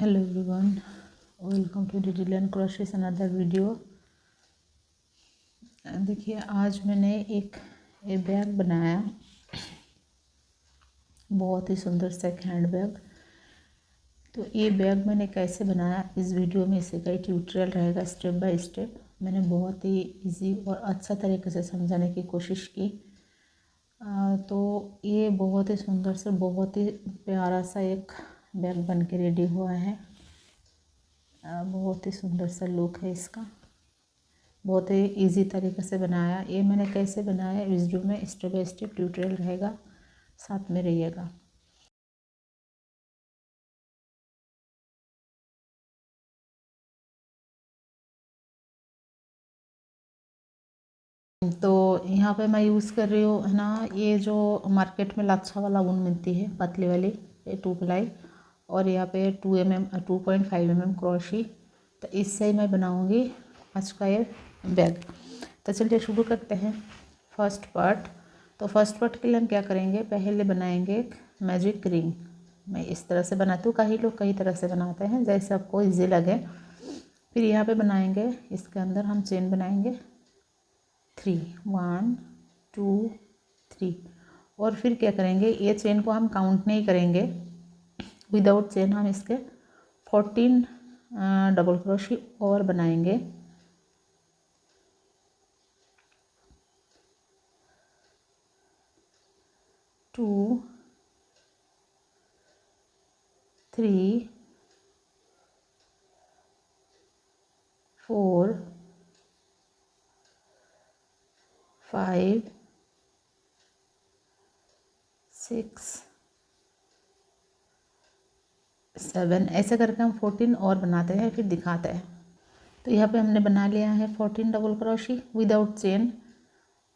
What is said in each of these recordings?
Hello everyone, welcome to digital crochets another video. देखिए, आज मैंने एक बैग बनाया, बहुत ही सुंदर सा एक हैंड बैग। तो ये बैग मैंने कैसे बनाया, इस वीडियो में इसी का ट्यूटोरियल रहेगा, स्टेप बाय स्टेप। मैंने बहुत ही इजी और अच्छा तरीके से समझाने की कोशिश की। तो ये बहुत ही सुंदर से, बहुत ही प्यारा सा एक बैग बन के रेडी हुआ है। बहुत ही सुंदर सा लुक है इसका, बहुत ही इजी तरीके से बनाया। ये मैंने कैसे बनाया, इस वीडियो में स्टेप बाय स्टेप ट्यूटोरियल रहेगा, साथ में रहिएगा। तो यहाँ पे मैं यूज़ कर रही हूँ है ना, ये जो मार्केट में लाच्छा वाला ऊन मिलती है, पतली वाली, ये 2 प्लाई, और यहाँ पे 2.5 mm क्रोशी। तो इससे ही मैं बनाऊँगी आज का ये बैग। तो चलिए शुरू करते हैं। फर्स्ट पार्ट, तो फर्स्ट पार्ट के लिए हम क्या करेंगे, पहले बनाएंगे एक मैजिक रिंग। मैं इस तरह से बनाती हूँ, कई लोग कई तरह से बनाते हैं, जैसे आपको ईजी लगे। फिर यहाँ पे बनाएंगे, इसके अंदर हम चेन बनाएंगे 3, 1 2 3। और फिर क्या करेंगे, ये चेन को हम काउंट नहीं करेंगे, विदाउट चेन हम इसके 14 डबल क्रोशी और बनाएंगे। टू, 3, 4, 5, 6, 7, ऐसे करके हम 14 और बनाते हैं, फिर दिखाते हैं। तो यहाँ पे हमने बना लिया है 14 double crochet without chain.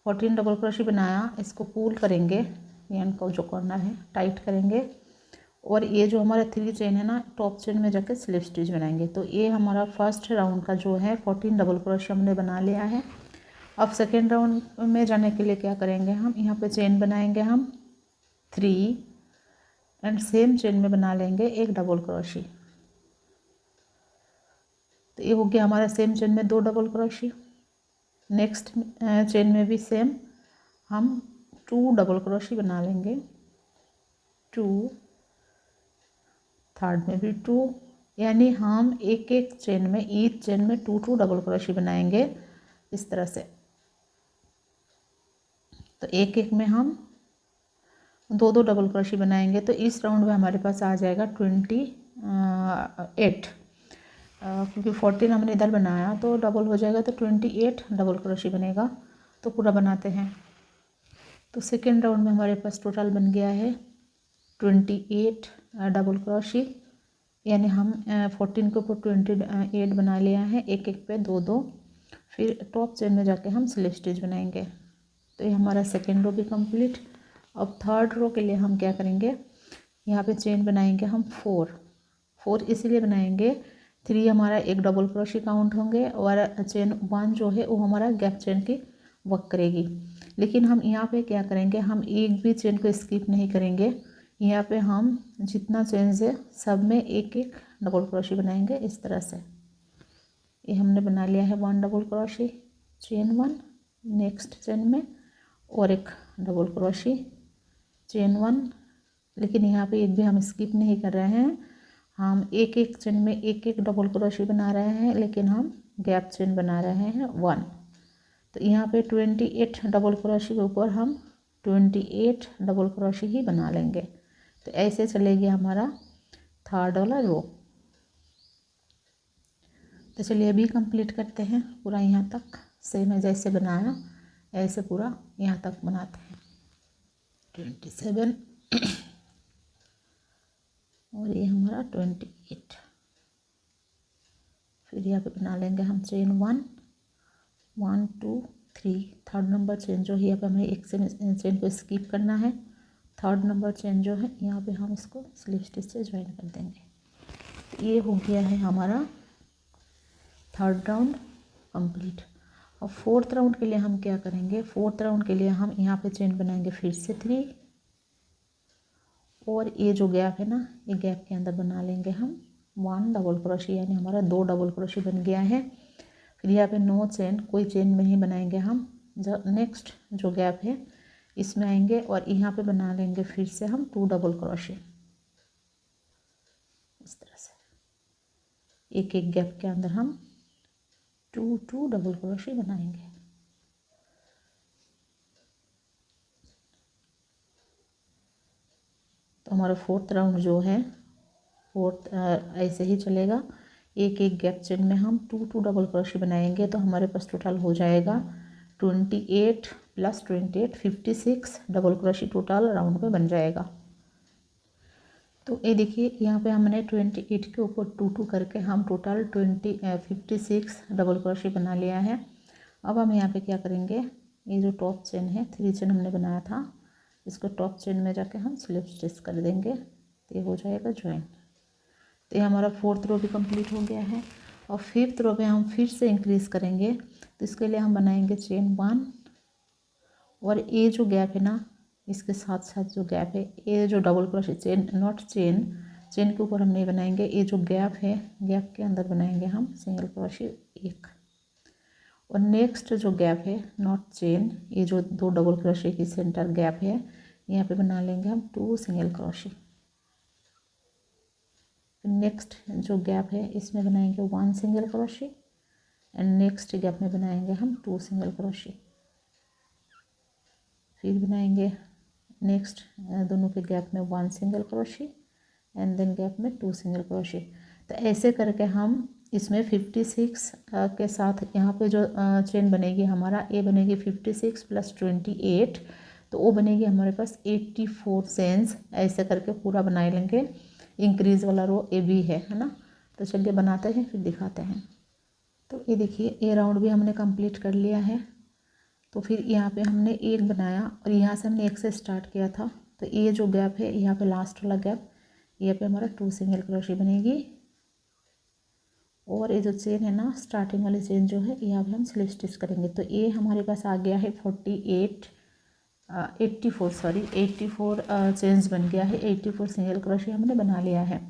14 double crochet बनाया, इसको पुल करेंगे, एंड को जो करना है टाइट करेंगे। और ये जो हमारा 3 चेन है ना, टॉप चेन में जाके स्लिप स्टिच बनाएंगे। तो ये हमारा फर्स्ट राउंड का जो है 14 डबल क्रोशी हमने बना लिया है। अब सेकेंड राउंड में जाने के लिए क्या करेंगे, हम यहाँ पे चेन बनाएंगे हम 3, एंड सेम चेन में बना लेंगे एक डबल क्रोशी। तो ये हो गया हमारा सेम चेन में 2 डबल क्रोशी। नेक्स्ट चेन में भी सेम हम 2 डबल क्रोशी बना लेंगे, 2, थर्ड में भी 2, यानी हम एक एक चेन में, ईच चेन में 2 डबल क्रोशी बनाएंगे इस तरह से। तो एक एक में हम 2 डबल क्रोशी बनाएंगे। तो इस राउंड में हमारे पास आ जाएगा 28, क्योंकि 14 हमने इधर बनाया तो डबल हो जाएगा, तो 28 डबल क्रोशी बनेगा। तो पूरा बनाते हैं। तो सेकेंड राउंड में हमारे पास टोटल बन गया है 28 डबल क्रोशी, यानी हम 14 के ऊपर 28 बना लिया है, एक एक पे 2 2। फिर टॉप चेन में जाके हम स्लिप स्टिच बनाएंगे। तो ये हमारा सेकेंड रो भी कंप्लीट। अब थर्ड रो के लिए हम क्या करेंगे, यहाँ पे चेन बनाएंगे हम 4 इसीलिए बनाएंगे, 3 हमारा एक डबल क्रोशी काउंट होंगे, और चेन 1 जो है वो हमारा गैप चेन की वर्क करेगी। लेकिन हम यहाँ पे क्या करेंगे, हम एक भी चेन को स्किप नहीं करेंगे। यहाँ पे हम जितना चेन है सब में एक एक डबल क्रोशी बनाएंगे इस तरह से। ये हमने बना लिया है 1 double crochet, chain 1, next chain में और एक डबल क्रोशी, चेन 1। लेकिन यहाँ पे एक भी हम स्किप नहीं कर रहे हैं, हम एक एक चेन में एक एक डबल क्रोशी बना रहे हैं, लेकिन हम गैप चेन बना रहे हैं 1। तो यहाँ पे 28 डबल क्रोशी के ऊपर हम 28 डबल क्रोशी ही बना लेंगे। तो ऐसे चलेगी हमारा थर्ड वाला रो। तो चलिए अभी कंप्लीट करते हैं पूरा, यहाँ तक सेम है जैसे बनाया, ऐसे पूरा यहाँ तक बनाते हैं। 27 और ये हमारा 28। फिर यहाँ पे बना लेंगे हम चेन 1 1 2 3। थर्ड नंबर चेन जो है, यहाँ पे हमें एक चेन को स्किप करना है। थर्ड नंबर चेन जो है यहाँ पे हम इसको स्लिप स्टिच से ज्वाइन कर देंगे। तो ये हो गया है हमारा थर्ड राउंड कंप्लीट। और फोर्थ राउंड के लिए हम क्या करेंगे, फोर्थ राउंड के लिए हम यहाँ पे चेन बनाएंगे फिर से 3, और ये जो गैप है ना, ये गैप के अंदर बना लेंगे हम 1 डबल क्रोशे, यानी हमारा 2 डबल क्रोशे बन गया है। फिर यहाँ पे नो चेन, कोई चेन नहीं बनाएंगे हम। जो नेक्स्ट जो गैप है इसमें आएंगे और यहाँ पे बना लेंगे फिर से हम 2 डबल क्रोशे। इस तरह से एक एक गैप के अंदर हम 2 डबल क्रोशे बनाएंगे। तो हमारा फोर्थ राउंड जो है फोर्थ ऐसे ही चलेगा। एक एक गैप चेन में हम 2 डबल क्रोशे बनाएंगे। तो हमारे पास टोटल हो जाएगा 28 + 28 56 डबल क्रोशे टोटल राउंड में बन जाएगा। तो ये देखिए यहाँ पे हमने 28 के ऊपर 2 करके हम टोटल 56 डबल क्रोशे बना लिया है। अब हम यहाँ पे क्या करेंगे, ये जो टॉप चेन है 3 चेन हमने बनाया था, इसको टॉप चेन में जाके हम स्लिप स्टिच कर देंगे। तो ये हो जाएगा ज्वाइन। तो ये हमारा फोर्थ रो भी कंप्लीट हो गया है। और फिफ्थ रो में हम फिर से इंक्रीज़ करेंगे। तो इसके लिए हम बनाएंगे चेन 1 और ये जो गैप है ना इसके साथ साथ जो गैप है, ये जो double crochet chain not chain के ऊपर हम नहीं बनाएंगे, ये जो गैप है गैप के अंदर बनाएंगे हम सिंगल क्रोशे 1। और नेक्स्ट जो गैप है नॉट चेन, ये जो 2 डबल क्रोशे की सेंटर गैप है यहाँ पे बना लेंगे हम 2 सिंगल क्रोशे। नेक्स्ट जो गैप है इसमें बनाएंगे 1 single crochet and next gap में बनाएंगे हम 2 सिंगल क्रोशे। फिर बनाएंगे नेक्स्ट दोनों के गैप में 1 single crochet and then gap में 2 सिंगल क्रोशे। तो ऐसे करके हम इसमें 56 के साथ यहाँ पे जो चेन बनेगी हमारा, ये बनेगी 56 + 28, तो वो बनेगी हमारे पास 84 चेन्स। ऐसे करके पूरा बना लेंगे। इंक्रीज़ वाला रो ये भी है ना। तो चलिए बनाते हैं फिर दिखाते हैं। तो ये देखिए ये राउंड भी हमने कंप्लीट कर लिया है। तो फिर यहाँ पे हमने 1 बनाया और यहाँ से हमने 1 से स्टार्ट किया था। तो ये जो गैप है यहाँ पे लास्ट वाला गैप, यहाँ पे हमारा 2 सिंगल क्रोशे बनेगी। और ये जो चेन है ना स्टार्टिंग वाली चेन जो है यहाँ पे हम स्लिप स्टिच करेंगे। तो ये हमारे पास आ गया है 84 चेन्स बन गया है। 84 सिंगल क्रोशे हमने बना लिया है।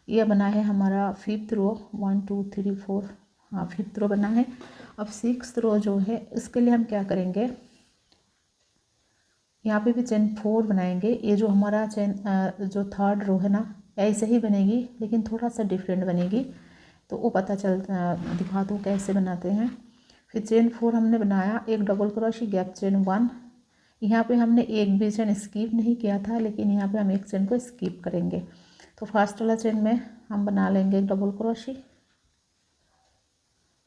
यह बना है हमारा फिफ्थ रो 1 2 3 4, हाँ फिफ्थ रो बना है। अब सिक्स्थ रो जो है इसके लिए हम क्या करेंगे, यहाँ पे भी चेन 4 बनाएंगे। ये जो हमारा चेन जो थर्ड रो है ना ऐसे ही बनेगी लेकिन थोड़ा सा डिफरेंट बनेगी। तो वो पता दिखा दूँ कैसे बनाते हैं। फिर चेन 4 हमने बनाया, एक डबल क्रोशे गैप चेन 1। यहाँ पे हमने एक भी चेन स्किप नहीं किया था लेकिन यहाँ पे हम एक चेन को स्किप करेंगे। तो फर्स्ट वाला चेन में हम बना लेंगे एक डबल क्रोशे,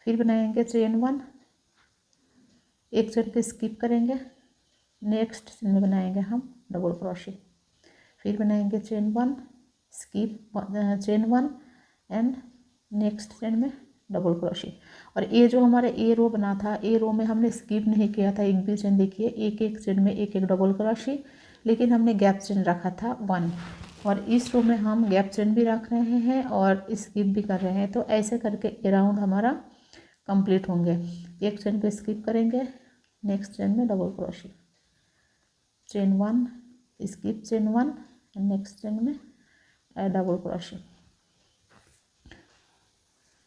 फिर बनाएंगे चेन 1, एक चेन को स्किप करेंगे, नेक्स्ट चेन में बनाएंगे हम डबल क्रोशे, फिर बनाएंगे chain 1 skip chain 1 and next chain में डबल क्रोशे। और ये जो हमारा ए रो बना था, ए रो में हमने स्किप नहीं किया था एक भी चेन। देखिए एक एक चेन में एक एक डबल क्रोशे, लेकिन हमने गैप चेन रखा था 1। और इस रो में हम गैप चेन भी रख रहे हैं और स्किप भी कर रहे हैं। तो ऐसे करके राउंड हमारा कंप्लीट होंगे। एक चेन को स्किप करेंगे, नेक्स्ट चेन में double crochet, chain 1 skip chain 1 next chain में डबल क्रोशे,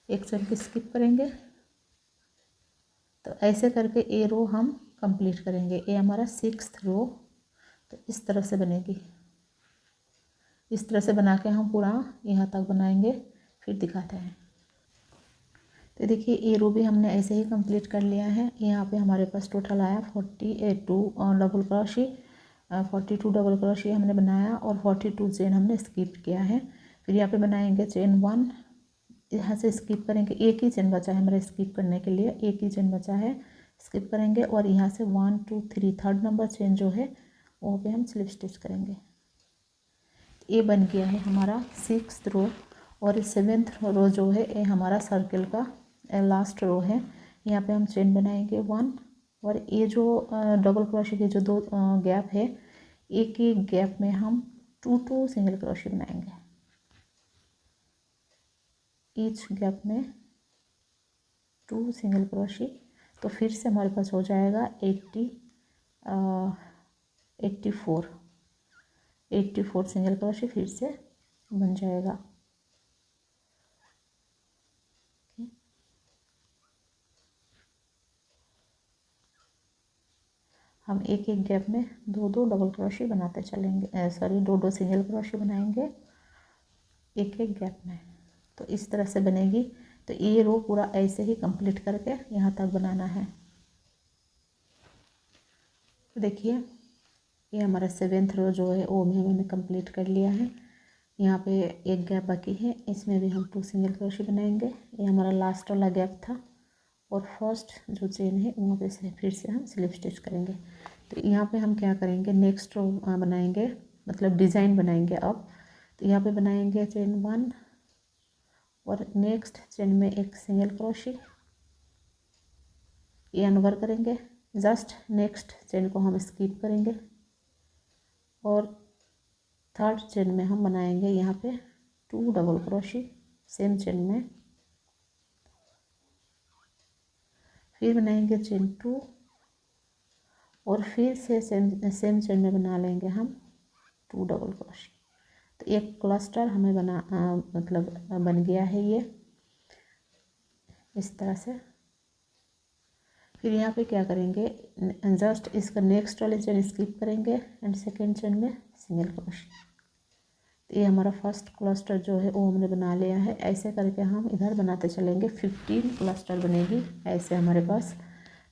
एक चेन को स्किप करेंगे। तो ऐसे करके ए रो हम कंप्लीट करेंगे। ये हमारा सिक्स्थ रो तो इस तरह से बनेगी। इस तरह से बना के हम पूरा यहाँ तक बनाएंगे, फिर दिखाते हैं। तो देखिए ए रो भी हमने ऐसे ही कंप्लीट कर लिया है। यहाँ पे हमारे पास टोटल आया 42 डबल क्रोशे, 42 डबल क्रोशे हमने बनाया और 42 चेन हमने स्किप किया है। फिर यहाँ पे बनाएंगे चेन 1, यहाँ से स्किप करेंगे, एक ही चेन बचा है हमारा स्किप करने के लिए, एक ही चेन बचा है, स्किप करेंगे और यहाँ से 1 2 3 थर्ड नंबर चेन जो है वहाँ पे हम स्लिप स्टिच करेंगे। ये बन गया है हमारा सिक्स्थ रो। और सेवेंथ रो जो है ये हमारा सर्कल का लास्ट रो है। यहाँ पे हम चेन बनाएंगे 1 और ये जो डबल क्रोशे के जो 2 गैप है, एक एक गैप में हम 2 सिंगल क्रोशे बनाएंगे। ईच गैप में 2 सिंगल क्रोशे। तो फिर से हमारे पास हो जाएगा 84 सिंगल क्रोशे फिर से बन जाएगा। हम एक एक गैप में दो दो डबल क्रोशे बनाते चलेंगे, सॉरी दो दो सिंगल क्रोशे बनाएंगे एक एक गैप में। तो इस तरह से बनेगी। तो ये रो पूरा ऐसे ही कंप्लीट करके यहाँ तक बनाना है। तो देखिए ये हमारा 7th रो जो है वो भी हमने कंप्लीट कर लिया है। यहाँ पे एक गैप बाकी है, इसमें भी हम 2 सिंगल क्रोशे बनाएंगे। ये हमारा लास्ट वाला गैप था और फर्स्ट जो चेन है वहाँ पे से फिर से हम स्लिप स्टिच करेंगे। तो यहाँ पे हम क्या करेंगे, नेक्स्ट रो बनाएंगे, मतलब डिज़ाइन बनाएंगे अब। तो यहाँ पे बनाएंगे चेन 1 और नेक्स्ट चेन में एक सिंगल क्रोशे, ये अनवर करेंगे। जस्ट नेक्स्ट चेन को हम स्किप करेंगे और थर्ड चेन में हम बनाएंगे यहाँ पे 2 डबल क्रोशे सेम चेन में। फिर बनाएंगे चेन 2 और फिर से सेम चेन में बना लेंगे हम 2 डबल क्रोशे। तो एक क्लस्टर हमें मतलब बन गया है ये इस तरह से। फिर यहाँ पे क्या करेंगे, जस्ट इसका नेक्स्ट वाले चेन स्किप करेंगे एंड सेकेंड चेन में सिंगल क्रोशे। तो ये हमारा फर्स्ट क्लस्टर जो है वो हमने बना लिया है। ऐसे करके हम इधर बनाते चलेंगे, 15 क्लस्टर बनेगी ऐसे हमारे पास।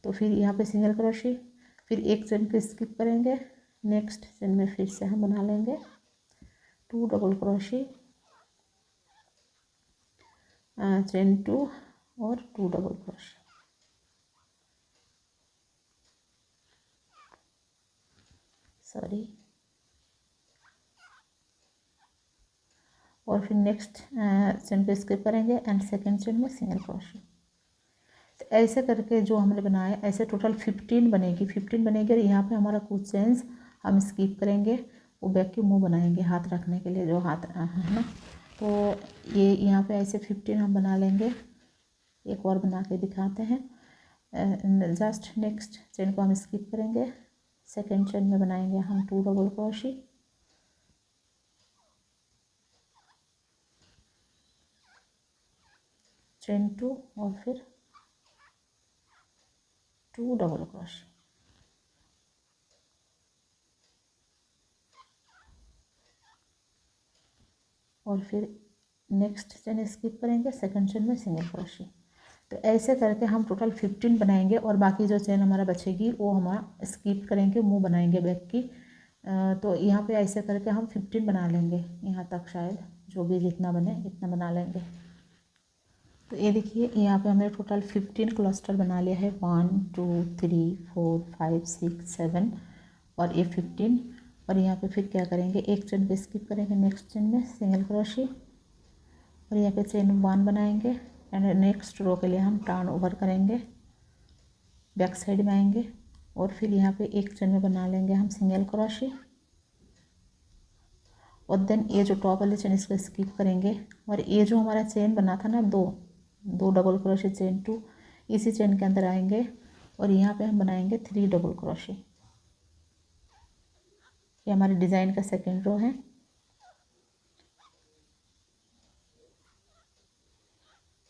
तो फिर यहाँ पे सिंगल क्रोशे, फिर एक चेन को स्किप करेंगे, नेक्स्ट चेन में फिर से हम बना लेंगे 2 डबल क्रोशे, चेन 2 और 2 डबल क्रोशे। सॉरी, और फिर नेक्स्ट चेन पे स्किप करेंगे एंड सेकेंड चेन में सिंगल क्रोशे। तो ऐसे करके जो हमने बनाया ऐसे टोटल 15 बनेगी। 15 बनेगी और यहाँ पे हमारा कुछ चेन्स हम स्किप करेंगे, वो बैक की मुँह बनाएंगे हाथ रखने के लिए, जो हाथ है ना। तो ये यहाँ पे ऐसे 15 हम बना लेंगे। एक और बना के दिखाते हैं। जस्ट नेक्स्ट चेन को हम स्किप करेंगे, सेकेंड चेन में बनाएंगे हम 2 डबल क्रोशे, चेन 2 और फिर 2 डबल क्रोशे। और फिर नेक्स्ट चेन स्किप करेंगे, सेकंड चेन में सिंगल क्रोशे। तो ऐसे करके हम टोटल 15 बनाएंगे और बाकी जो चेन हमारा बचेगी वो हमारा स्किप करेंगे, मुंह बनाएंगे बैक की। तो यहाँ पे ऐसे करके हम 15 बना लेंगे, यहाँ तक शायद जो भी जितना बने इतना बना लेंगे। तो ये देखिए यहाँ पे हमने टोटल 15 क्लस्टर बना लिया है, 1 2 3 4 5 6 7 और ये 15। और यहाँ पे फिर क्या करेंगे, एक चेन पे स्किप करेंगे, नेक्स्ट चेन में सिंगल क्रोशे और यहाँ पे चेन 1 बनाएंगे एंड नेक्स्ट रो के लिए हम टर्न ओवर करेंगे, बैक साइड में आएंगे और फिर यहाँ पे एक चेन में बना लेंगे हम सिंगल क्रोशे और देन ये जो टॉप वाले चेन इसको स्किप करेंगे। और ये जो हमारा चेन बना था ना, दो डबल क्रोशे चेन 2, इसी चेन के अंदर आएंगे और यहाँ पे हम बनाएंगे 3 डबल क्रोशे। ये हमारे डिज़ाइन का सेकेंड रो है।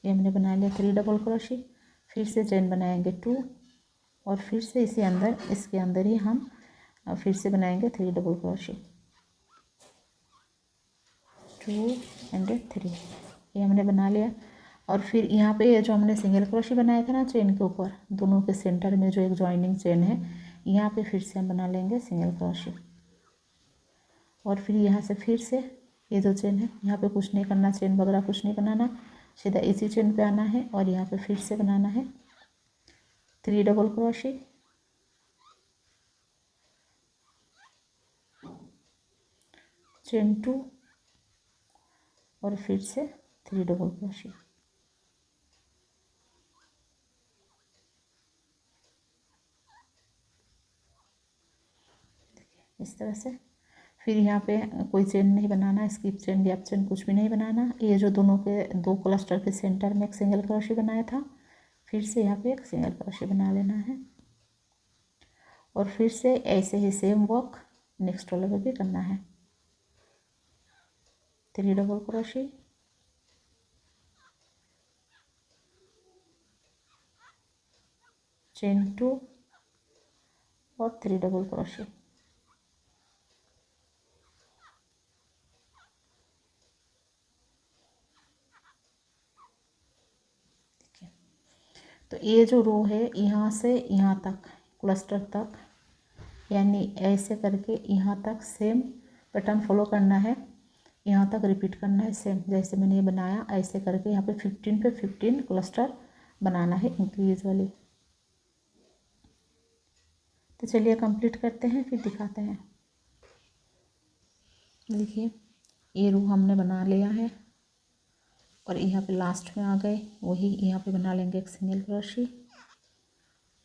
ये हमने बना लिया 3 डबल क्रोशे, फिर से चेन बनाएंगे 2 और फिर से इसी अंदर इसके अंदर ही हम फिर से बनाएंगे 3 डबल क्रोशे, 2 एंड 3। ये हमने बना लिया। और फिर यहाँ पे ये जो हमने सिंगल क्रोशे बनाया था ना चेन के ऊपर, दोनों के सेंटर में जो एक जॉइनिंग चेन है, यहाँ पे फिर से हम बना लेंगे सिंगल क्रोशे। और फिर यहाँ से फिर से ये जो चेन है, यहाँ पे कुछ नहीं करना, चेन वगैरह कुछ नहीं बनाना, सीधा इसी चेन पे आना है और यहाँ पे फिर से बनाना है 3 डबल क्रोशे, चेन 2 और फिर से 3 डबल क्रोशे। इस तरह से। फिर यहाँ पे कोई चेन नहीं बनाना, स्किप चेन गैप चेन कुछ भी नहीं बनाना। ये जो दोनों के दो क्लस्टर के सेंटर में एक सिंगल क्रोशे बनाया था, फिर से यहाँ पे एक सिंगल क्रोशे बना लेना है और फिर से ऐसे ही सेम वर्क नेक्स्ट वाले पे भी करना है। 3 डबल क्रोशे, चेन 2 और 3 डबल क्रोशे। तो ये जो रो है यहाँ से यहाँ तक क्लस्टर तक, यानी ऐसे करके यहाँ तक सेम पैटर्न फॉलो करना है, यहाँ तक रिपीट करना है सेम जैसे मैंने ये बनाया। ऐसे करके यहाँ पे 15 पे 15 क्लस्टर बनाना है इंक्रीज वाली। तो चलिए कंप्लीट करते हैं फिर दिखाते हैं। देखिए ये रो हमने बना लिया है और यहाँ पे लास्ट में आ गए, वही यहाँ पे बना लेंगे एक सिंगल क्रोशे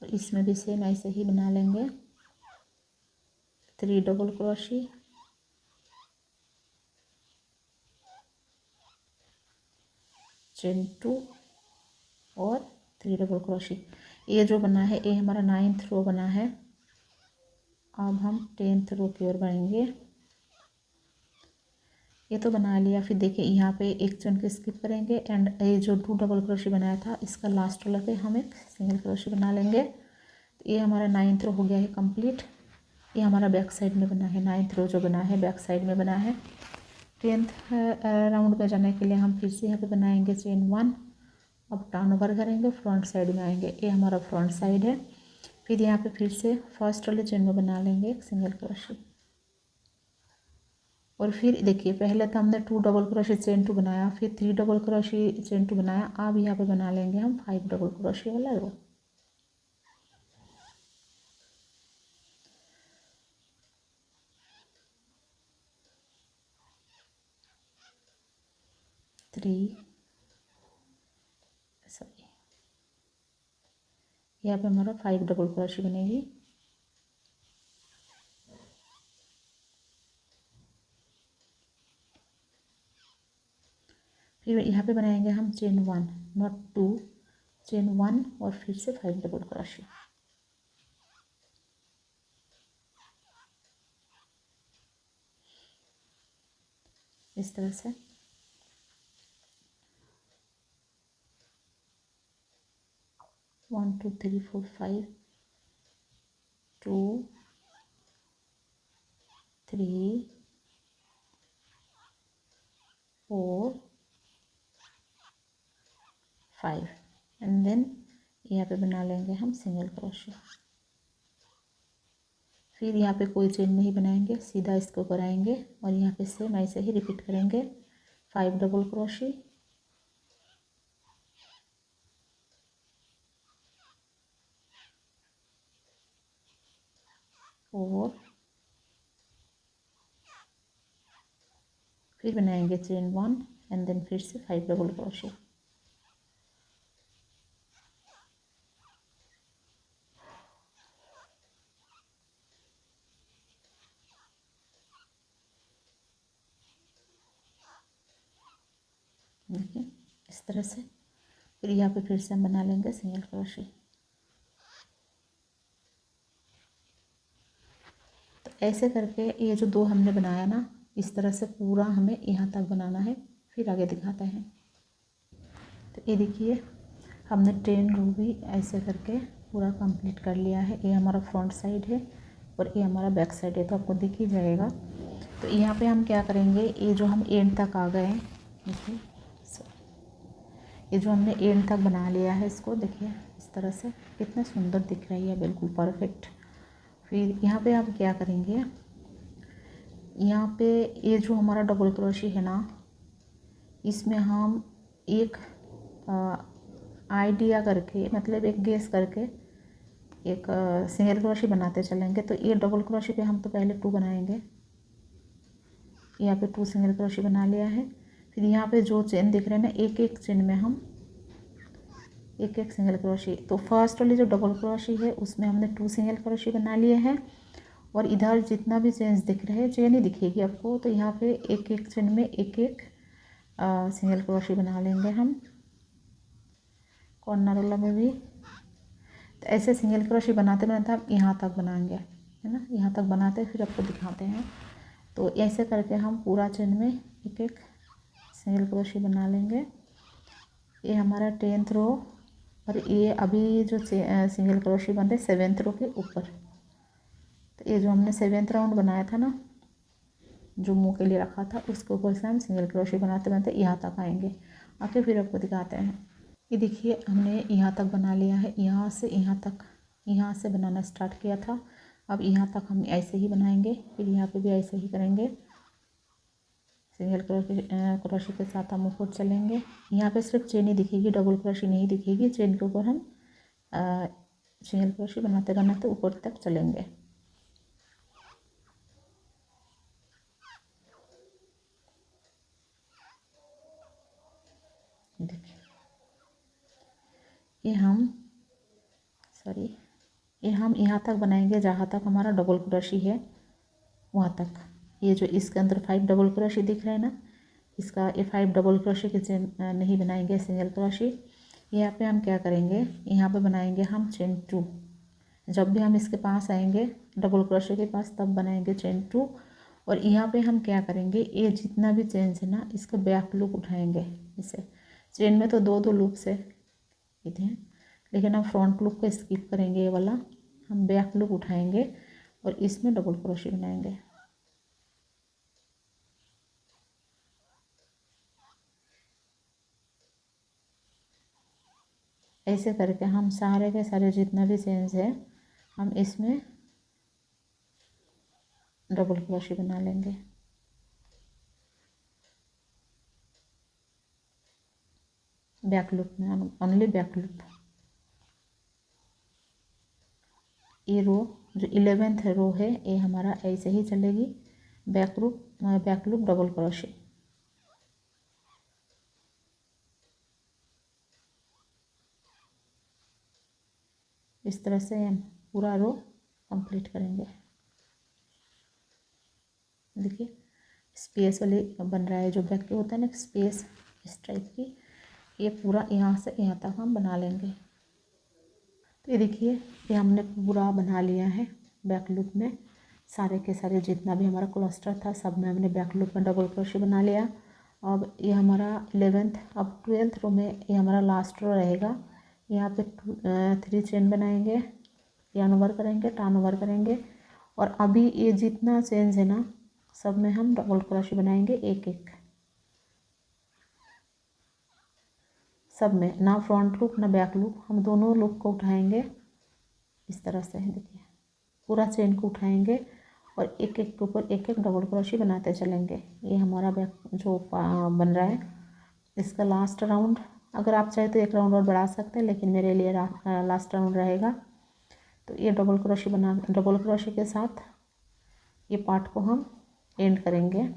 और इसमें भी सेम ऐसे ही बना लेंगे 3 डबल क्रोशे, चेन 2 और 3 डबल क्रोशे। ये जो बना है ये हमारा 9th रो बना है। अब हम 10th रो की ओर बढ़ेंगे। ये तो बना लिया। फिर देखिए यहाँ पे एक चेन के स्किप करेंगे एंड ये जो 2 डबल क्रोशे बनाया था इसका लास्ट वाला पे हम एक सिंगल क्रोशे बना लेंगे। तो ये हमारा 9th रो हो गया है कंप्लीट। ये हमारा बैक साइड में बना है, 9th रो जो बना है बैक साइड में बना है। 10th राउंड में जाने के लिए हम फिर से यहाँ पे बनाएंगे चेन 1। अब टर्न ओवर करेंगे, फ्रंट साइड में आएंगे, ये हमारा फ्रंट साइड है। फिर यहाँ पे फिर से फर्स्ट वाले चेन में बना लेंगे एक सिंगल क्रोशे और फिर देखिए पहले तो हमने 2 डबल क्रोशे चेन 2 बनाया, फिर 3 डबल क्रोशे चेन 2 बनाया। अब यहाँ पे बना लेंगे हम 5 डबल क्रोशे वाला रो। यहाँ पे हमारा 5 डबल क्रोशे बनेगी। फिर यहाँ पे बनाएंगे हम चेन 1 नॉट 2, चेन 1 और फिर से 5 डबल क्रोशे। इस तरह से 1 2 3 4 5 2 3 4 5 एंड देन यहाँ पे बना लेंगे हम सिंगल क्रोशे। फिर यहाँ पे कोई चेन नहीं बनाएंगे, सीधा इसको कराएंगे और यहाँ पे सेम ऐसे ही रिपीट करेंगे 5 डबल क्रोशे और फिर बनाएंगे चेन 1 एंड देन फिर से 5 डबल क्रोशे। देखिए इस तरह से। फिर यहाँ पे फिर से हम बना लेंगे सिंगल क्रोशे। तो ऐसे करके ये जो 2 हमने बनाया ना, इस तरह से पूरा हमें यहाँ तक बनाना है। फिर आगे दिखाते हैं। तो ये देखिए हमने 10 रो भी ऐसे करके पूरा कंप्लीट कर लिया है। ये हमारा फ्रंट साइड है और ये हमारा बैक साइड है, तो आपको दिख ही जाएगा। तो यहाँ पे हम क्या करेंगे, ये जो हम एंड तक आ गए हैं, देखिए ये जो हमने एंड तक बना लिया है इसको देखिए इस तरह से कितना सुंदर दिख रही है, बिल्कुल परफेक्ट। फिर यहाँ पे आप क्या करेंगे, यहाँ पे ये जो हमारा डबल क्रोशे है ना, इसमें हम एक आइडिया करके, मतलब एक गेस करके एक सिंगल क्रोशे बनाते चलेंगे। तो ये डबल क्रोशे पे हम तो पहले 2 बनाएंगे, यहाँ पे 2 सिंगल क्रोशे बना लिया है। फिर यहाँ पे जो चेन दिख रहे हैं ना, एक एक चेन में हम एक एक सिंगल क्रोशे। तो फर्स्ट वाली जो डबल क्रोशे है उसमें हमने 2 सिंगल क्रोशे बना लिए हैं और इधर जितना भी चेन्स दिख रहे हैं, चेन ही दिखेगी आपको, तो यहाँ पे एक एक चेन में एक एक सिंगल क्रोशे बना लेंगे हम कॉर्नर वाला में भी। तो ऐसे सिंगल क्रोशे बनाते बनाते आप यहाँ तक बनाएंगे, है ना, यहाँ तक बनाते फिर आपको दिखाते हैं। तो ऐसे करके हम पूरा चेन में एक एक सिंगल क्रोशे बना लेंगे। ये हमारा 10th रो और ये अभी जो सिंगल क्रोशे बन रहे 7th रो के ऊपर, तो ये जो हमने 7th राउंड बनाया था ना, जो मुंह के लिए रखा था, उसके ऊपर से हम सिंगल क्रोशे बनाते बनाते यहाँ तक आएंगे। आके फिर आपको दिखाते हैं। ये देखिए हमने यहाँ तक बना लिया है, यहाँ से यहाँ तक, यहाँ से बनाना स्टार्ट किया था। अब यहाँ तक हम ऐसे ही बनाएंगे, फिर यहाँ पे भी ऐसे ही करेंगे। सिंगल क्रोशे के साथ हम ऊपर चलेंगे। यहाँ पे सिर्फ चेन ही दिखेगी, डबल क्रोशे नहीं दिखेगी। चेन के ऊपर हम सिंगल क्रोशे बनाते बनाते ऊपर तक चलेंगे। देखिए ये हम यहाँ तक बनाएंगे जहाँ तक हमारा डबल क्रोशे है वहाँ तक। ये जो इसके अंदर 5 डबल क्रोशे दिख रहे हैं ना, इसका ये 5 डबल क्रोशे की चेन नहीं बनाएंगे, सिंगल क्रोशे। यहाँ पे हम क्या करेंगे, यहाँ पे बनाएंगे हम चेन 2। जब भी हम इसके पास आएंगे डबल क्रोशे के पास, तब बनाएंगे चेन 2। और यहाँ पे हम क्या करेंगे, ये जितना भी चेन है ना, इसका बैक लूप उठाएंगे। इसे चेन में तो 2 लूप्स है इधर, लेकिन हम फ्रंट लूप को स्किप करेंगे। ये वाला हम बैक लूप उठाएंगे और इसमें डबल क्रोशे बनाएंगे। ऐसे करके हम सारे के सारे जितना भी चेन्स है, हम इसमें डबल क्रोशे बना लेंगे। बैक लूप में ओनली बैक लूप। ये रो जो 11th रो है, ये हमारा ऐसे ही चलेगी, बैक लूप डबल क्रोशे। इस तरह से हम पूरा रो कंप्लीट करेंगे। देखिए स्पेस वाली बन रहा है, जो बैक के होता है ना स्पेस, इस टाइप की। ये पूरा यहाँ से यहाँ तक हम बना लेंगे। तो ये देखिए ये हमने पूरा बना लिया है बैक लूप में। सारे के सारे जितना भी हमारा क्लस्टर था, सब में हमने बैक लूप में डबल क्रोशे बना लिया। अब ये हमारा 11th, अब 12th रो में ये हमारा लास्ट रो रहेगा। यहाँ पे 3 चेन बनाएंगे, यार्न ओवर करेंगे, टर्न ओवर करेंगे। और अभी ये जितना चेन्स है ना, सब में हम डबल क्रोशे बनाएंगे, एक एक सब में। ना फ्रंट लूप ना बैक लूप, हम दोनों लूप को उठाएंगे इस तरह से। देखिए पूरा चेन को उठाएंगे और एक एक के ऊपर एक एक डबल क्रोशे बनाते चलेंगे। ये हमारा बैक जो बन रहा है, इसका लास्ट राउंड। अगर आप चाहे तो एक राउंड और बढ़ा सकते हैं, लेकिन मेरे लिए लास्ट राउंड रहेगा। तो ये डबल क्रोशे के साथ ये पार्ट को हम एंड करेंगे।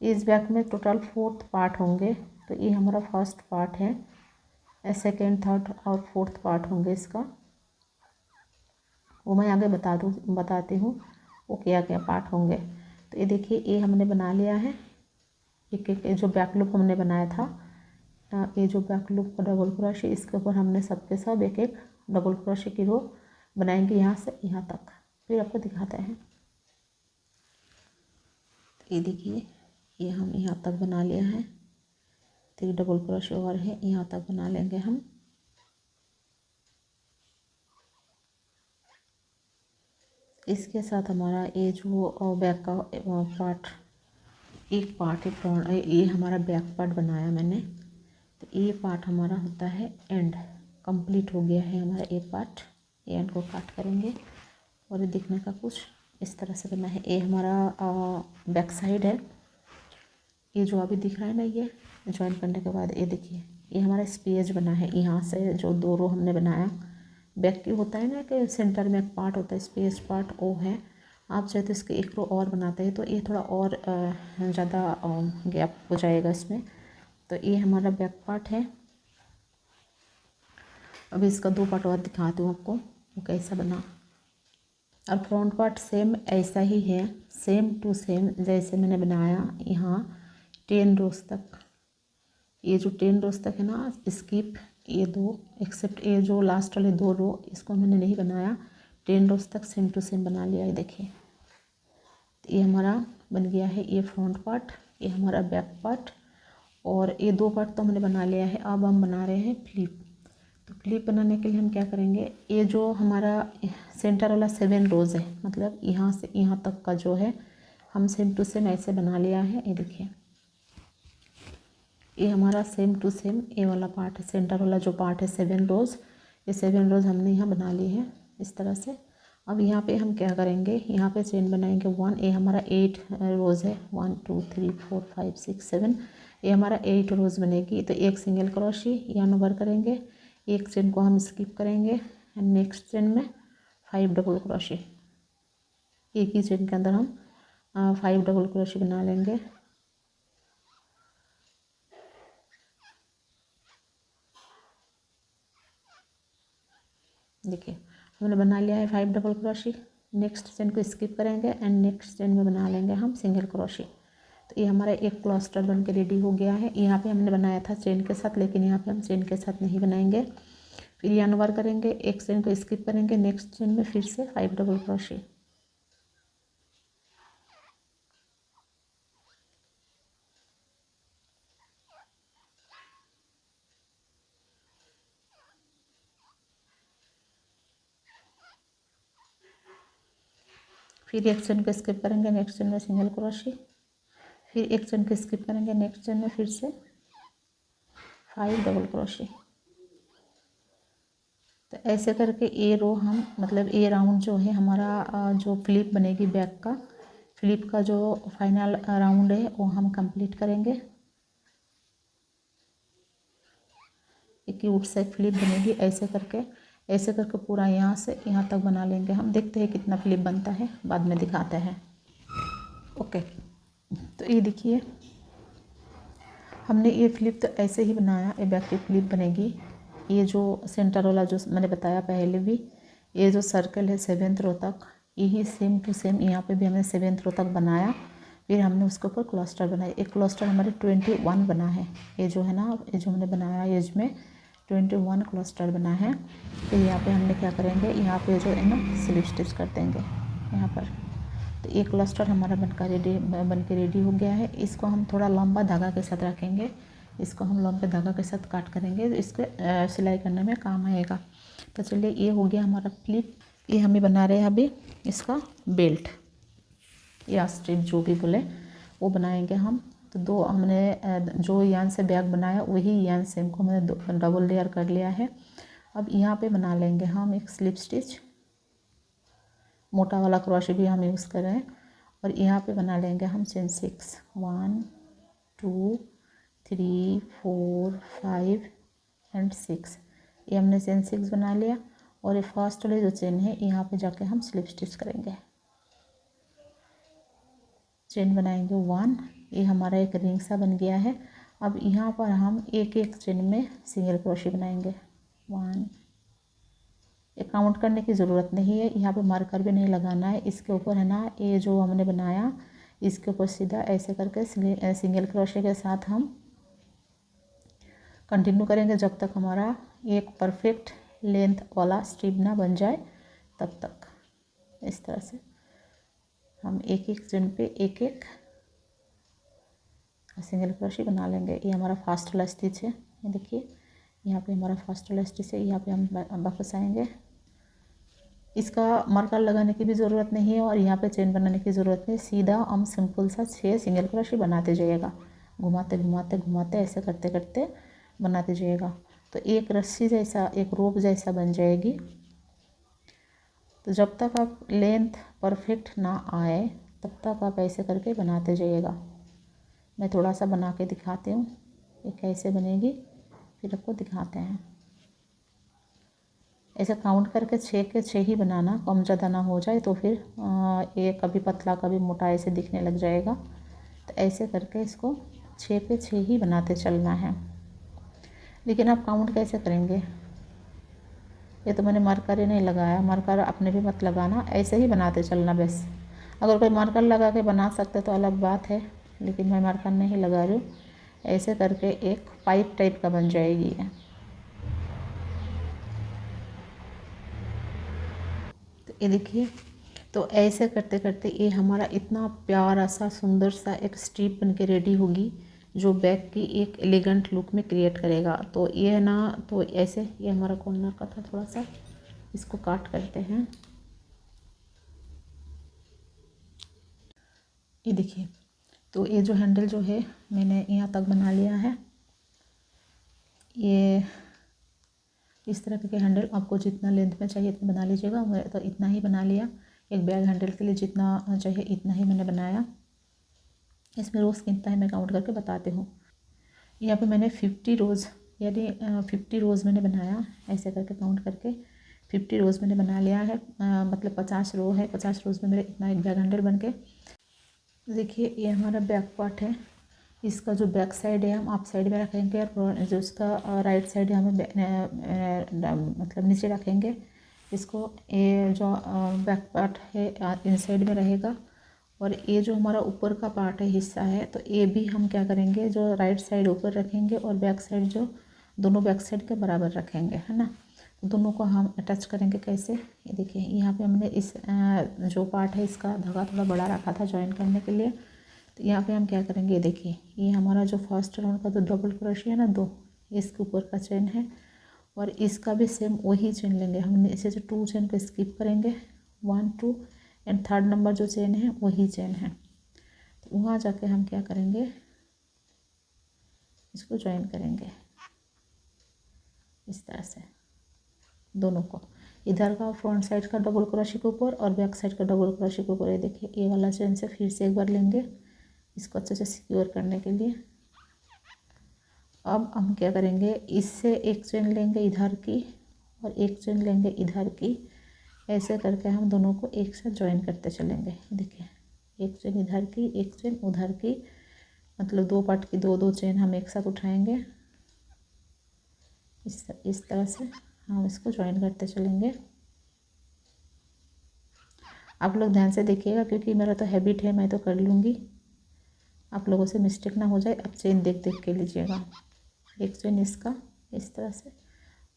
इस बैक में टोटल 4th पार्ट होंगे। तो ये हमारा फर्स्ट पार्ट है, सेकेंड, थर्ड और 4th पार्ट होंगे इसका। वो मैं आगे बताती हूँ वो क्या क्या पार्ट होंगे। तो ये देखिए ये हमने बना लिया है। एक एक जो बैक लूप हमने बनाया था, ये जो बैक लूप का डबल क्रोशे, इसके ऊपर हमने सबके सब एक एक डबल क्रोशे की रो बनाएंगे यहाँ से यहाँ तक। फिर आपको दिखाते हैं। ये देखिए ये हम यहाँ तक बना लिया है, तो डबल क्रोशे और है, यहाँ तक बना लेंगे हम। इसके साथ हमारा ये जो बैक का पार्ट, एक पार्ट है फ्रंट, ये हमारा बैक पार्ट बनाया मैंने। तो ये पार्ट हमारा होता है एंड, कंप्लीट हो गया है हमारा ये पार्ट। ये एंड को काट करेंगे और ये दिखने का कुछ इस तरह से बना है। ये हमारा बैक साइड है। ये जो अभी दिख रहा है ना, ये ज्वाइन करने के बाद ये देखिए ये हमारा स्पेस बना है। यहाँ से जो 2 रो हमने बनाया, बैक की होता है ना कि सेंटर में एक पार्ट होता है स्पेस पार्ट, वो है। आप चाहे तो इसके एक रो और बनाते हैं, तो ये थोड़ा और ज़्यादा गैप हो जाएगा इसमें। तो ये हमारा बैक पार्ट है। अभी इसका 2 पार्ट और दिखाती हूँ आपको वो कैसा बना। और फ्रंट पार्ट सेम ऐसा ही है, सेम टू सेम जैसे मैंने बनाया। यहाँ 10 रोज तक, ये जो 10 रोज तक है ना, स्किप ये 2, एक्सेप्ट ये जो लास्ट वाले 2 रो, इसको मैंने नहीं बनाया। 10 रोज तक सेम टू सेम बना लिया। ये देखिए ये हमारा बन गया है ये फ्रंट पार्ट, ये हमारा बैक पार्ट। और ये 2 पार्ट तो हमने बना लिया है। अब हम बना रहे हैं फ्लिप। तो फ्लिप बनाने के लिए हम क्या करेंगे, ये जो हमारा सेंटर वाला 7 रोज़ है, मतलब यहाँ से यहाँ तक का जो है हम सेम टू सेम ऐसे बना लिया है। ये देखिए, ये हमारा सेम टू सेम ये वाला पार्ट है, सेंटर वाला जो पार्ट है 7 रोज़, ये 7 रोज़ हमने यहाँ बना ली है इस तरह से। अब यहाँ पे हम क्या करेंगे, यहाँ पे चेन बनाएंगे 1, ये हमारा 8 रोज़ है, 1 2 3 4 5 6 7, ये हमारा 8 रोज़ बनेगी। तो एक सिंगल क्रोशे यहाँ ओवर करेंगे, एक चेन को हम स्किप करेंगे एंड नेक्स्ट चेन में 5 डबल क्रोशे, एक ही चेन के अंदर हम 5 डबल क्रोशे बना लेंगे। देखिए हमने बना लिया है 5 डबल क्रोशे। नेक्स्ट चेन को स्किप करेंगे एंड नेक्स्ट चेन में बना लेंगे हम सिंगल क्रोशे। तो ये हमारा एक क्लस्टर बन के रेडी हो गया है। यहाँ पे हमने बनाया था चेन के साथ, लेकिन यहाँ पे हम चेन के साथ नहीं बनाएंगे। फिर यहाँ ओवर करेंगे, एक चेन को स्किप करेंगे, नेक्स्ट चेन में फिर से 5 डबल क्रोशे। फिर एक चेन को स्किप करेंगे, नेक्स्ट चेन में सिंगल क्रोशे, फिर एक चेन को स्किप करेंगे, नेक्स्ट चेन में फिर से 5 डबल क्रोशे। तो ऐसे करके ए रो हम, मतलब ए राउंड जो है हमारा जो फ्लिप बनेगी बैक का, फ्लिप का जो फाइनल राउंड है वो हम कंप्लीट करेंगे। एक क्यूट से फ्लिप बनेगी ऐसे करके पूरा यहाँ से यहाँ तक बना लेंगे हम। देखते हैं कितना फ्लिप बनता है, बाद में दिखाते हैं। ओके, तो ये देखिए हमने ये फ्लिप तो ऐसे ही बनाया, ये बैक की फ्लिप बनेगी। ये जो सेंटर वाला जो मैंने बताया पहले भी, ये जो सर्कल है 7th रो तक, यही सेम टू सेम यहाँ पे भी हमने 7th रो तक बनाया। फिर हमने उसके ऊपर क्लस्टर बनाया। एक क्लस्टर हमारे 21 बना है, ये जो है ना, ये जो हमने बनाया एज में 21 क्लस्टर बना है। फिर यहाँ पे हमने क्या करेंगे, यहाँ पे जो है ना स्लिप स्टिच कर देंगे यहाँ पर। तो एक क्लस्टर हमारा बन के रेडी हो गया है। इसको हम थोड़ा लंबा धागा के साथ रखेंगे, इसको हम लंबे धागा के साथ काट करेंगे, तो इसको सिलाई करने में काम आएगा। तो चलिए, ये हो गया हमारा फ्लिप। ये हमें बना रहे हैं अभी इसका बेल्ट या स्ट्रिप जो भी बोले वो बनाएंगे हम। तो दो हमने जो यान से बैग बनाया वही यान सेम को हमने डबल लेयर कर लिया है। अब यहाँ पे बना लेंगे हम एक स्लिप स्टिच, मोटा वाला क्रोशे भी हम यूज़ कर रहे हैं। और यहाँ पे बना लेंगे हम चेन 6, 1 2 3 4 5 एंड 6। ये हमने चेन 6 बना लिया। और ये फर्स्ट वाले जो चेन है यहाँ पे जाके हम स्लिप स्टिच करेंगे। चेन बनाएंगे 1, ये हमारा एक रिंग सा बन गया है। अब यहाँ पर हम एक एक चेन में सिंगल क्रोशे बनाएंगे 1। ये काउंट करने की ज़रूरत नहीं है, यहाँ पे मार्कर भी नहीं लगाना है। इसके ऊपर है ना, ये जो हमने बनाया इसके ऊपर सीधा ऐसे करके सिंगल क्रोशे के साथ हम कंटिन्यू करेंगे जब तक हमारा एक परफेक्ट लेंथ वाला स्ट्रिप ना बन जाए तब तक। इस तरह से हम एक एक चेन पे एक एक सिंगल क्रोशे बना लेंगे। ये हमारा फर्स्ट वाला स्टिच है, ये देखिए यहाँ पे हमारा फर्स्ट वाला स्टिच है। यहाँ पे हम वापस आएंगे, इसका मार्कर लगाने की भी ज़रूरत नहीं है और यहाँ पे चेन बनाने की ज़रूरत नहीं। सीधा हम सिंपल सा 6 सिंगल क्रोशे बनाते जाइएगा, घुमाते घुमाते घुमाते ऐसे करते करते बनाते जाइएगा। तो एक रस्सी जैसा, एक रोप जैसा बन जाएगी। तो जब तक आप लेंथ परफेक्ट ना आए तब तक आप ऐसे करके बनाते जाइएगा। मैं थोड़ा सा बना के दिखाती हूँ ये कैसे बनेगी, फिर आपको दिखाते हैं। ऐसे काउंट करके 6 के 6 ही बनाना, कम ज़्यादा ना हो जाए तो फिर ये कभी पतला कभी मोटा ऐसे दिखने लग जाएगा। तो ऐसे करके इसको 6 पे 6 ही बनाते चलना है। लेकिन आप काउंट कैसे करेंगे, ये तो मैंने मार्कर ही नहीं लगाया, मार्कर अपने भी मत लगाना, ऐसे ही बनाते चलना बस। अगर कोई मार्कर लगा के बना सकते तो अलग बात है, लेकिन मैं मार्कर नहीं लगा रही हूँ। ऐसे करके एक पाइप टाइप का बन जाएगी ये। तो ये देखिए, तो ऐसे करते करते ये हमारा इतना प्यारा सा सुंदर सा एक स्ट्रिप बन के रेडी होगी। जो बैग की एक एलिगेंट लुक में क्रिएट करेगा। तो ये है ना, तो ऐसे ये हमारा कॉर्नर का था, थोड़ा सा इसको काट करते हैं। ये देखिए, तो ये जो हैंडल जो है मैंने यहाँ तक बना लिया है। ये इस तरह के हैंडल आपको जितना लेंथ में चाहिए इतना बना लीजिएगा। मैं तो इतना ही बना लिया, एक बैग हैंडल के लिए जितना चाहिए इतना ही मैंने बनाया। इसमें रोज़ कितना है मैं काउंट करके बताती हूँ। यहाँ पे मैंने 50 रोज़ यानी 50 रोज़ मैंने बनाया, ऐसे करके काउंट करके 50 रोज़ मैंने बना लिया है। मतलब 50 रो है, 50 रोज़ में मेरे इतना एक बैग हैंडल बन के। देखिए ये हमारा बैक पार्ट है। इसका जो बैक साइड है हम अप साइड में रखेंगे और जो इसका राइट साइड है हमें मतलब नीचे रखेंगे। इसको ये जो बैक पार्ट है इन साइड में रहेगा और ये जो हमारा ऊपर का पार्ट है, हिस्सा है, तो ये भी हम क्या करेंगे, जो राइट साइड ऊपर रखेंगे और बैक साइड जो दोनों बैक साइड के बराबर रखेंगे, है ना। दोनों को हम अटैच करेंगे कैसे, ये देखिए यहाँ पे हमने इस जो पार्ट है इसका धागा थोड़ा बड़ा रखा था ज्वाइन करने के लिए। तो यहाँ पे हम क्या करेंगे, ये देखिए ये हमारा जो फर्स्ट राउंड का जो डबल क्रोशिया है ना 2, इसके ऊपर का चेन है और इसका भी सेम वही चेन लेंगे। हम इसे जो 2 चेन को स्किप करेंगे, 1 2 एंड 3rd नंबर जो चेन है वही चेन है। तो वहाँ जाके हम क्या करेंगे, इसको ज्वाइन करेंगे इस तरह से दोनों को। इधर का फ्रंट साइड का डबल क्रोशिया के ऊपर और बैक साइड का डबल क्रोशिया के ऊपर। ये देखिए ये वाला चेन से फिर से एक बार लेंगे इसको अच्छे से सिक्योर करने के लिए। अब हम क्या करेंगे, इससे एक चेन लेंगे इधर की और एक चेन लेंगे इधर की। ऐसे करके हम दोनों को एक साथ ज्वाइन करते चलेंगे। देखिए एक चेन इधर की, एक चेन उधर की, मतलब 2 पार्ट की 2 2 चेन हम एक साथ उठाएंगे। इस तरह से हम इसको ज्वाइन करते चलेंगे। आप लोग ध्यान से देखिएगा क्योंकि मेरा तो हैबिट है, मैं तो कर लूँगी, आप लोगों से मिस्टेक ना हो जाए। अब चेन देख देख के लीजिएगा। एक चेन इसका इस तरह से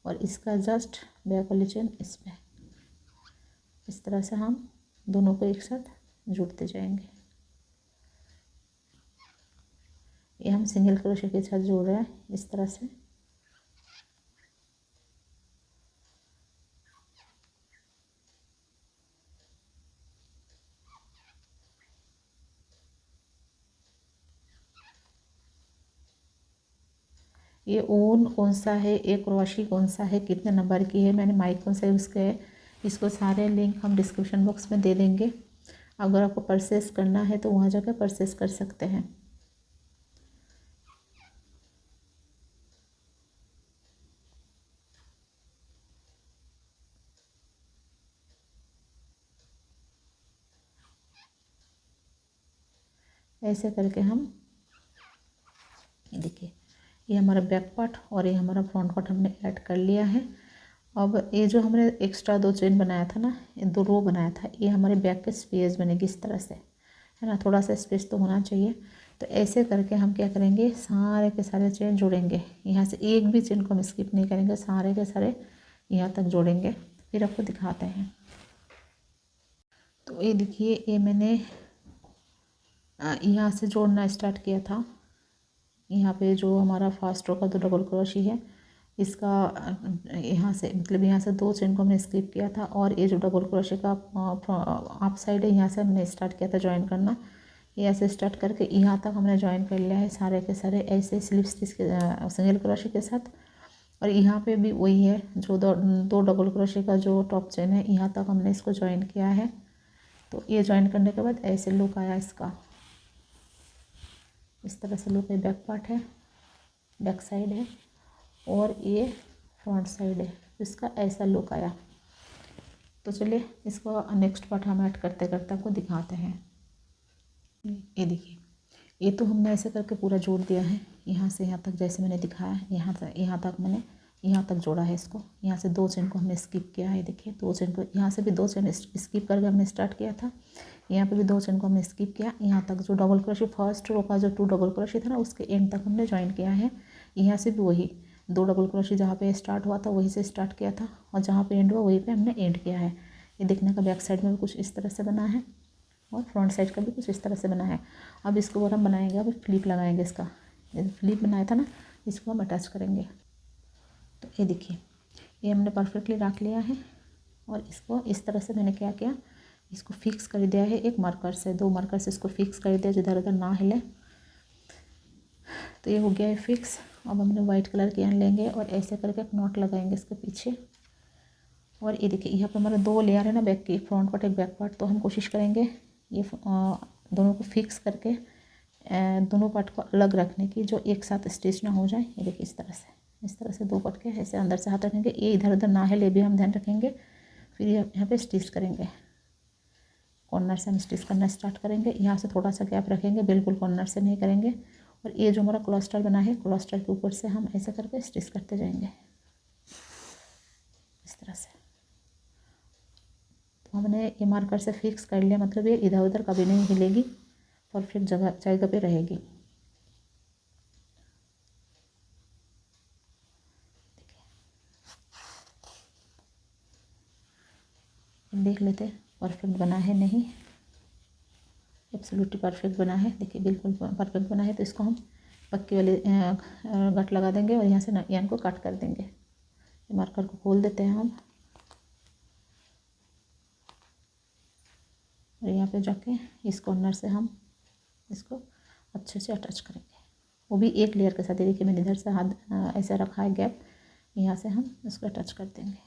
और इसका जस्ट बैक वाली चेन इसमें। इस तरह से हम दोनों को एक साथ जोड़ते जाएंगे। ये हम सिंगल क्रोशिया के साथ जोड़ रहे हैं इस तरह से। ये ऊन कौन सा है, ये क्रोशी कौन सा है, कितने नंबर की है, मैंने माइक कौन सा यूज़ किया है, इसको सारे लिंक हम डिस्क्रिप्शन बॉक्स में दे देंगे। अगर आपको परचेस करना है तो वहाँ जाकर परचेस कर सकते हैं। ऐसे करके हम, ये देखिए ये हमारा बैक पार्ट और ये हमारा फ्रंट पार्ट हमने ऐड कर लिया है। अब ये जो हमने एक्स्ट्रा 2 चेन बनाया था ना, ये 2 रो बनाया था, ये हमारे बैक के स्पेस बनेगी इस तरह से, है ना। थोड़ा सा स्पेस तो होना चाहिए। तो ऐसे करके हम क्या करेंगे, सारे के सारे चेन जोड़ेंगे। यहाँ से एक भी चेन को हम स्किप नहीं करेंगे, सारे के सारे यहाँ तक जोड़ेंगे। फिर आपको दिखाते हैं। तो ये देखिए ये मैंने यहाँ से जोड़ना स्टार्ट किया था। यहाँ पे जो हमारा फर्स्ट रो का जो डबल क्रोशिया है इसका यहाँ से, मतलब यहाँ से 2 चेन को हमने स्किप किया था और ये जो डबल क्रोशिया का आप साइड है यहाँ से हमने स्टार्ट किया था ज्वाइन करना। यहाँ से स्टार्ट करके यहाँ तक हमने ज्वाइन कर लिया है सारे के सारे ऐसे स्लिप स्टिच के सिंगल क्रोशिया के साथ। और यहाँ पे भी वही है, जो 2 डबल क्रोशिया का जो टॉप चेन है यहाँ तक हमने इसको ज्वाइन किया है। तो ये ज्वाइन करने के बाद ऐसे लुक आया इसका, इस तरह से लुक है। बैक पार्ट है, बैक साइड है और ये फ्रंट साइड है, इसका ऐसा लुक आया। तो चलिए इसको नेक्स्ट पार्ट हम ऐड करते करते आपको दिखाते हैं। ये देखिए ये तो हमने ऐसे करके पूरा जोड़ दिया है, यहाँ से यहाँ तक जैसे मैंने दिखाया है। यहाँ तक मैंने यहाँ तक जोड़ा है इसको। यहाँ से 2 चेन को हमने स्किप किया है, देखिए 2 चेन को, यहाँ से भी 2 चेन स्किप करके हमने स्टार्ट किया था। यहाँ पे भी 2 चेन को हमने स्किप किया। यहाँ तक जो डबल क्रोशिया फर्स्ट रो का जो 2 डबल क्रोशिया था ना उसके एंड तक हमने ज्वाइन किया है। यहाँ से भी वही 2 डबल क्रोशिया जहाँ पे स्टार्ट हुआ था वहीं से स्टार्ट किया था और जहाँ पे एंड हुआ वहीं पे हमने एंड किया है। ये देखने का बैक साइड में भी कुछ इस तरह से बना है और फ्रंट साइड का भी कुछ इस तरह से बना है। अब इसको अगर हम बनाएंगे, अब फ्लिप लगाएंगे इसका, फ्लिप बनाया था ना, इसको हम अटैच करेंगे। तो ये देखिए, ये हमने परफेक्टली रख लिया है। और इसको इस तरह से मैंने क्या किया, इसको फिक्स कर दिया है एक मार्कर से, 2 मार्कर से इसको फिक्स कर दिया, जिधर उधर ना हिले। तो ये हो गया है फिक्स। अब हमने वाइट कलर की एंड लेंगे और ऐसे करके एक नॉट लगाएंगे इसके पीछे। और ये देखिए, यहाँ पे हमारा 2 लेयर है ना, बैक की, फ्रंट पार्ट एक बैक पार्ट। तो हम कोशिश करेंगे ये दोनों को फिक्स करके दोनों पार्ट को अलग रखने की, जो एक साथ स्टिच ना हो जाए। ये देखिए, इस तरह से 2 पार्ट के ऐसे अंदर से हाथ रखेंगे, ये इधर उधर ना हिले भी हम ध्यान रखेंगे। फिर यहाँ पे स्टिच करेंगे, कॉर्नर से हम स्टिच करना स्टार्ट करेंगे। यहाँ से थोड़ा सा गैप रखेंगे, बिल्कुल कॉर्नर से नहीं करेंगे। और ये जो हमारा क्लस्टर बना है, क्लस्टर के ऊपर से हम ऐसे करके स्टिच करते जाएंगे इस तरह से। तो हमने ये मार्कर से फिक्स कर लिया, मतलब ये इधर उधर कभी नहीं हिलेगी, परफेक्ट जगह पे रहेगी। देख लेते परफेक्ट बना है नहीं, एब्सोल्युटली परफेक्ट बना है। देखिए, बिल्कुल परफेक्ट बना है। तो इसको हम पक्की वाले गट लगा देंगे और यहाँ से यान को कट कर देंगे। मार्कर को खोल देते हैं हम, और यहाँ पे जाके इस कॉर्नर से हम इसको अच्छे से अटैच करेंगे, वो भी एक लेयर के साथ। देखिए, मैंने इधर से हाथ ऐसे रखा है गैप, यहाँ से हम इसको अटैच कर देंगे।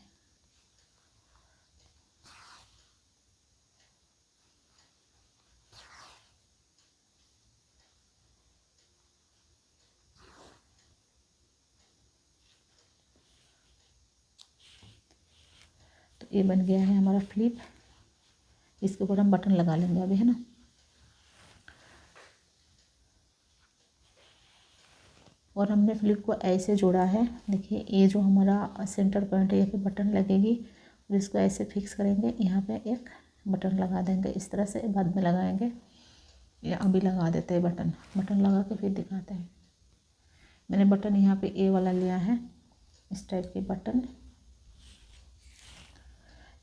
तो ये बन गया है हमारा फ्लिप। इसके ऊपर हम बटन लगा लेंगे अभी, है ना। और हमने फ्लिप को ऐसे जोड़ा है। देखिए, ये जो हमारा सेंटर पॉइंट है, यहाँ पे बटन लगेगी और इसको ऐसे फिक्स करेंगे। यहाँ पे एक बटन लगा देंगे इस तरह से, बाद में लगाएंगे, या अभी लगा देते हैं बटन लगा के फिर दिखाते हैं। मैंने बटन यहाँ पे ए वाला लिया है, इस टाइप के बटन।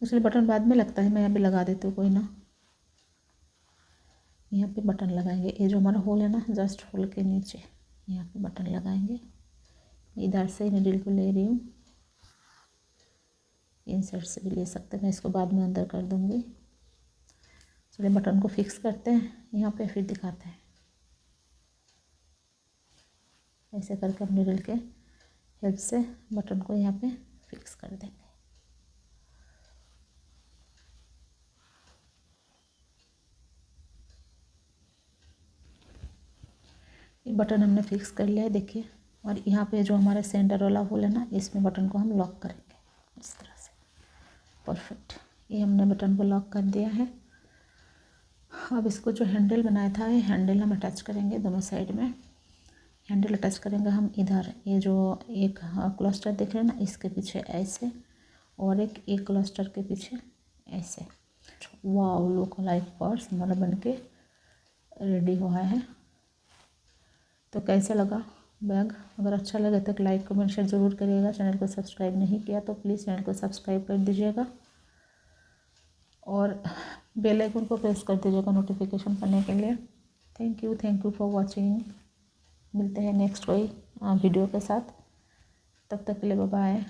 इसलिए बटन बाद में लगता है, मैं यहाँ पे लगा देती हूँ, कोई ना। यहाँ पे बटन लगाएंगे, ये जो हमारा होल है ना, जस्ट होल के नीचे यहाँ पे बटन लगाएंगे। इधर से नीडल को ले रही हूँ, इंसर्ट से भी ले सकते हैं, मैं इसको बाद में अंदर कर दूँगी। चलिए बटन को फिक्स करते हैं यहाँ पे, फिर दिखाते हैं। ऐसे करके हम नीडल के हेल्प से बटन को यहाँ पे फिक्स कर देंगे। ये बटन हमने फिक्स कर लिया है, देखिए। और यहाँ पे जो हमारा सेंटर वाला होल है ना, इसमें बटन को हम लॉक करेंगे इस तरह से। परफेक्ट, ये हमने बटन को लॉक कर दिया है। अब इसको जो हैंडल बनाया था, ये हैंडल हम अटैच करेंगे दोनों साइड में। हैंडल अटैच करेंगे हम इधर, ये जो एक क्लस्टर दिख रहा है ना, इसके पीछे ऐसे, और एक क्लस्टर के पीछे ऐसे। वाओ, लुक लाइक पर्स हमारा बनके रेडी हुआ है। तो कैसे लगा बैग? अगर अच्छा लगे तो एक लाइक कमेंट शेयर ज़रूर करिएगा। चैनल को सब्सक्राइब नहीं किया तो प्लीज़ चैनल को सब्सक्राइब कर दीजिएगा, और बेल आइकन को प्रेस कर दीजिएगा नोटिफिकेशन पाने के लिए। Thank you for watching. मिलते हैं नेक्स्ट कोई वीडियो के साथ, तब तक के लिए बाय बाय।